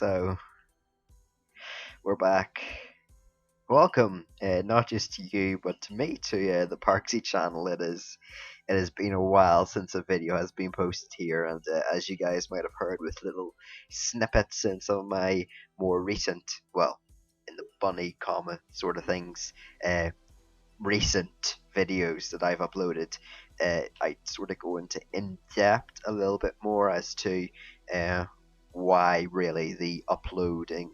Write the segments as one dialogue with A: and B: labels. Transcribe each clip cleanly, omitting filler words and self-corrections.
A: So we're back. Welcome, not just to you, but to me, to the Parksy channel. It has been a while since a video has been posted here, and as you guys might have heard, with little snippets in some of my more recent, well, in the bunny comma sort of things, uh, recent videos that I've uploaded, I sort of go into in depth a little bit more as to uh, why really the uploading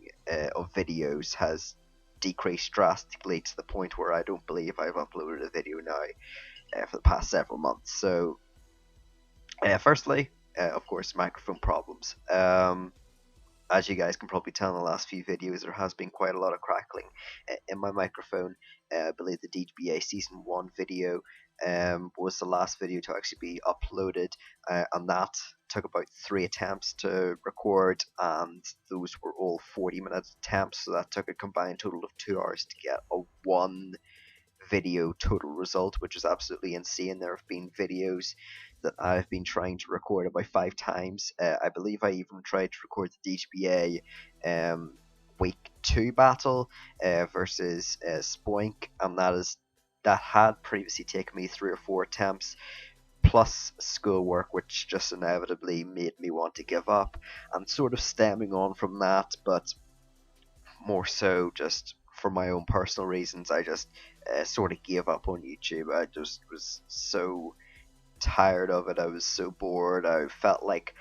A: of videos has decreased drastically to the point where I don't believe I've uploaded a video now for the past several months. So, firstly, of course, microphone problems. As you guys can probably tell in the last few videos, there has been quite a lot of crackling in my microphone. I believe the DBA Season 1 video was the last video to actually be uploaded, and that took about 3 attempts to record, and those were all 40-minute attempts, so that took a combined total of 2 hours to get a one video total result, which is absolutely insane. There have been videos that I've been trying to record about 5 times. I believe I even tried to record the DHBA week 2 battle versus Spoink, and that had previously taken me 3 or 4 attempts plus schoolwork, which just inevitably made me want to give up. And sort of stemming on from that, but more so just for my own personal reasons, I just sort of gave up on YouTube. I just was so tired of it. I was so bored. I felt like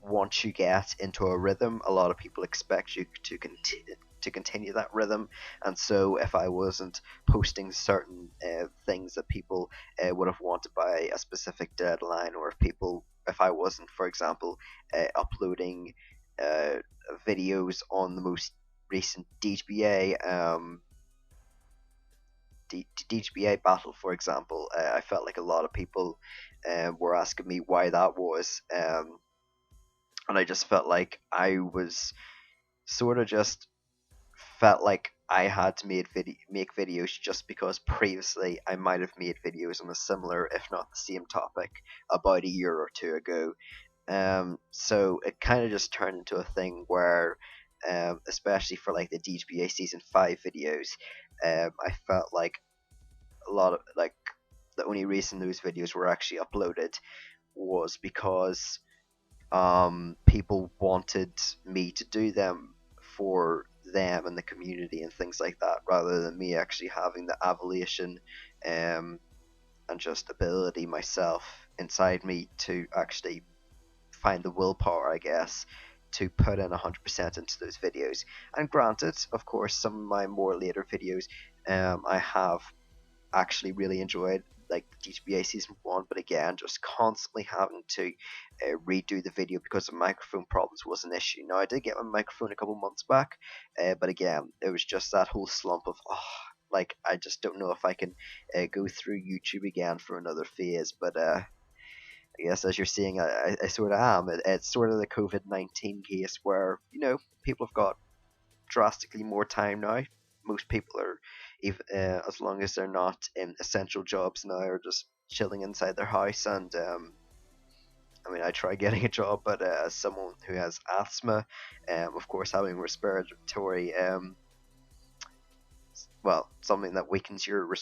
A: once you get into a rhythm, a lot of people expect you to continue that rhythm, and so if I wasn't posting certain things that people would have wanted by a specific deadline, or if I wasn't, for example, uploading uh, videos on the most recent DHBA battle, for example, I felt like a lot of people were asking me why that was, and I just felt like I was sort of just felt like I had to make videos just because previously I might have made videos on a similar, if not the same topic about a year or two ago. So it kind of just turned into a thing where, especially for like the DHBA Season 5 videos, I felt like a lot of like the only reason those videos were actually uploaded was because people wanted me to do them for them and the community and things like that, rather than me actually having the avalation um, and just ability myself inside me to actually find the willpower, I guess, to put in 100% into those videos. And granted, of course, some of my more later videos I have actually really enjoyed, like GTA Season 1, but again, just constantly having to redo the video because of microphone problems was an issue. Now, I did get my microphone a couple months back, but again, it was just that whole slump of, oh, like, I just don't know if I can go through YouTube again for another phase, but I guess as you're seeing, I sort of am. It's sort of the COVID-19 case where, people have got drastically more time now. Most people are, even as long as they're not in essential jobs now, are just chilling inside their house. And I mean, I try getting a job, but as someone who has asthma, of course, having respiratory, well, something that weakens your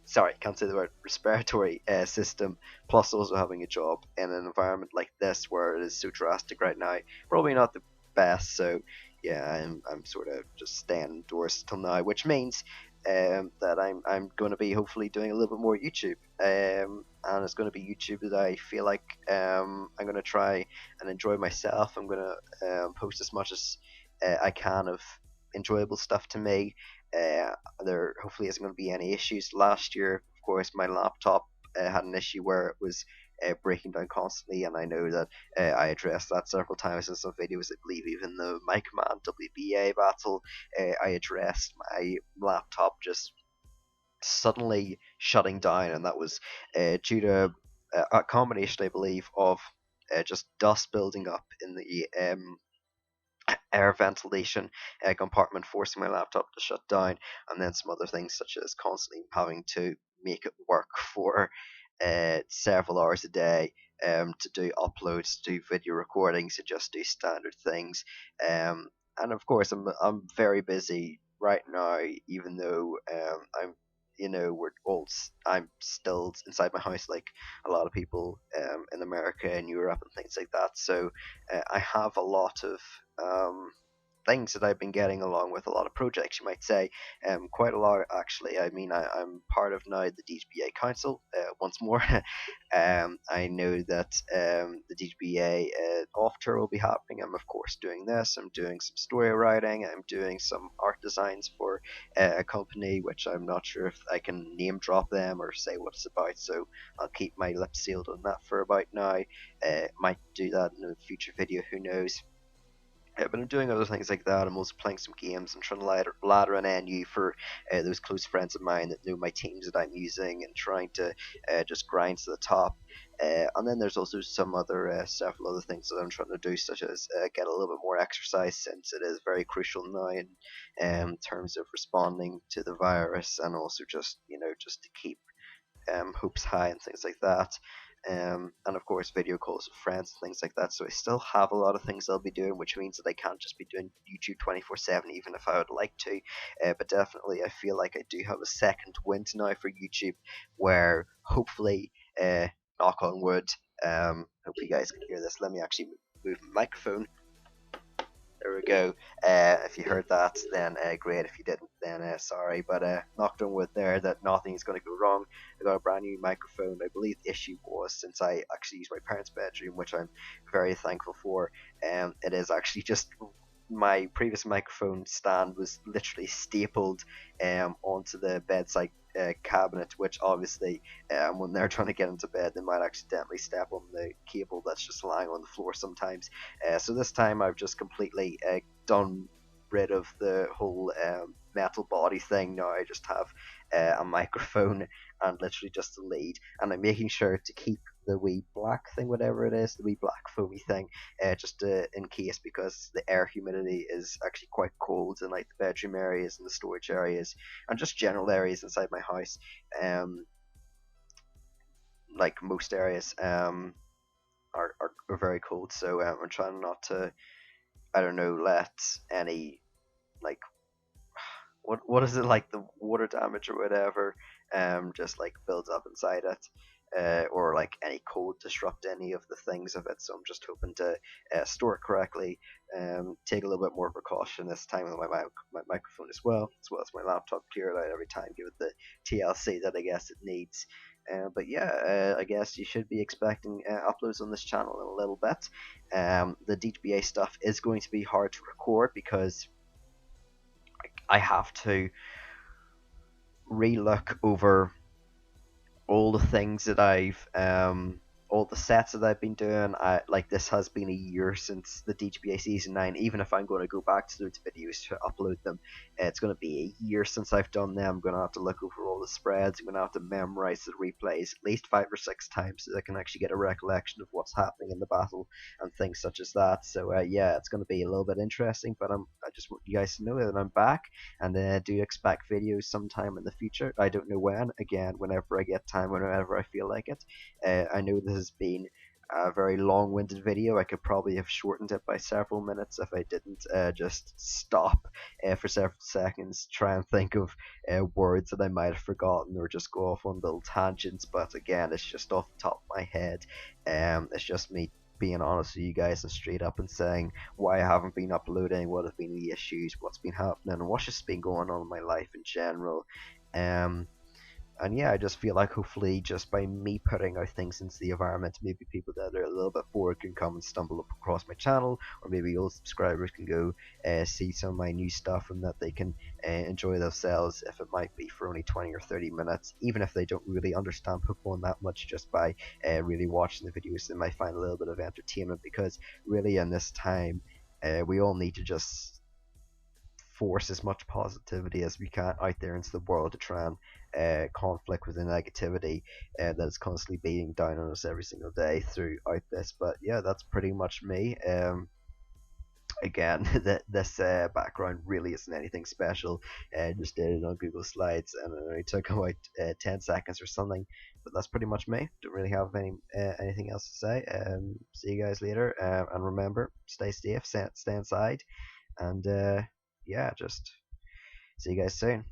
A: sorry, can't say the word, respiratory system, plus also having a job in an environment like this where it is so drastic right now, probably not the best. So yeah, I'm sort of just staying indoors till now, which means that I'm going to be hopefully doing a little bit more YouTube, and it's going to be YouTube that I feel like I'm going to try and enjoy myself. I'm going to post as much as I can of enjoyable stuff to me. There hopefully isn't going to be any issues. Last year, of course, my laptop had an issue where it was breaking down constantly, and I know that I addressed that several times in some videos. I believe even the My Command WBA battle, I addressed my laptop just suddenly shutting down, and that was due to a combination, I believe, of just dust building up in the air ventilation compartment, forcing my laptop to shut down, and then some other things such as constantly having to make it work for several hours a day to do uploads, to do video recordings, to just do standard things. And of course, I'm very busy right now, even though I'm I'm still inside my house like a lot of people in America and Europe and things like that. So I have a lot of things that I've been getting along with, a lot of projects, you might say, quite a lot actually. I mean, I'm part of now the DGBA Council once more. I know that the DGBA off tour will be happening. I'm of course doing this. I'm doing some story writing. I'm doing some art designs for a company, which I'm not sure if I can name drop them or say what it's about. So I'll keep my lips sealed on that for about now. Might do that in a future video. Who knows? But I'm doing other things like that. I'm also playing some games and trying to ladder an NU for those close friends of mine that know my teams that I'm using and trying to just grind to the top. And then there's also some other several other things that I'm trying to do, such as get a little bit more exercise since it is very crucial now in terms of responding to the virus, and also just just to keep hopes high and things like that. And of course, video calls with friends and things like that. So I still have a lot of things I'll be doing, which means that I can't just be doing YouTube 24/7, even if I would like to. But definitely, I feel like I do have a second wind now for YouTube, where hopefully, knock on wood, hope you guys can hear this. Let me actually move my microphone. There we go. If you heard that, then great. If you didn't, then sorry. But knocked on wood there that nothing is going to go wrong. I got a brand new microphone. I believe the issue was, since I actually used my parents' bedroom, which I'm very thankful for, it is actually just my previous microphone stand was literally stapled onto the bedside cabinet, which obviously when they're trying to get into bed they might accidentally step on the cable that's just lying on the floor sometimes. So this time I've just completely done rid of the whole metal body thing. Now I just have a microphone and literally just the lead, and I'm making sure to keep the wee black thing, whatever it is, the wee black foamy thing, just in case, because the air humidity is actually quite cold in like the bedroom areas and the storage areas and just general areas inside my house. Um, like most areas are very cold, so I'm trying not to, I don't know, let any like what is it, like the water damage or whatever just like builds up inside it, or like any cold disrupt any of the things of it. So I'm just hoping to store it correctly, take a little bit more precaution this time with my microphone as well as my laptop, clear it out every time, give it the TLC that I guess it needs. But yeah, I guess you should be expecting uploads on this channel in a little bit. The DBA stuff is going to be hard to record because I have to relook over all the things that all the sets that I've been doing. Like this has been a year since the DGBA Season 9. Even if I'm going to go back to those videos to upload them, it's going to be a year since I've done them. I'm going to have to look over all the spreads. I'm going to have to memorize the replays at least 5 or 6 times so that I can actually get a recollection of what's happening in the battle and things such as that. So yeah, it's going to be a little bit interesting, but I just want you guys to know that I'm back, and do expect videos sometime in the future. I don't know when. Again, whenever I get time, whenever I feel like it. I know this has been a very long-winded video. I could probably have shortened it by several minutes if I didn't just stop for several seconds, try and think of words that I might have forgotten, or just go off on little tangents. But again, it's just off the top of my head. It's just me being honest with you guys and straight up and saying why I haven't been uploading, what have been the issues, what's been happening, and what's just been going on in my life in general. And yeah, I just feel like hopefully just by me putting out things into the environment, maybe people that are a little bit bored can come and stumble up across my channel, or maybe old subscribers can go see some of my new stuff and that they can enjoy themselves, if it might be for only 20 or 30 minutes, even if they don't really understand Pokemon that much. Just by really watching the videos, they might find a little bit of entertainment, because really in this time we all need to just force as much positivity as we can out there into the world to try and conflict with the negativity that is constantly beating down on us every single day throughout this. But yeah, that's pretty much me. again, that this background really isn't anything special. Just did it on Google Slides, and it only took about 10 seconds or something. But that's pretty much me. Don't really have anything else to say. See you guys later, and remember, stay safe, stay inside, and yeah, just see you guys soon.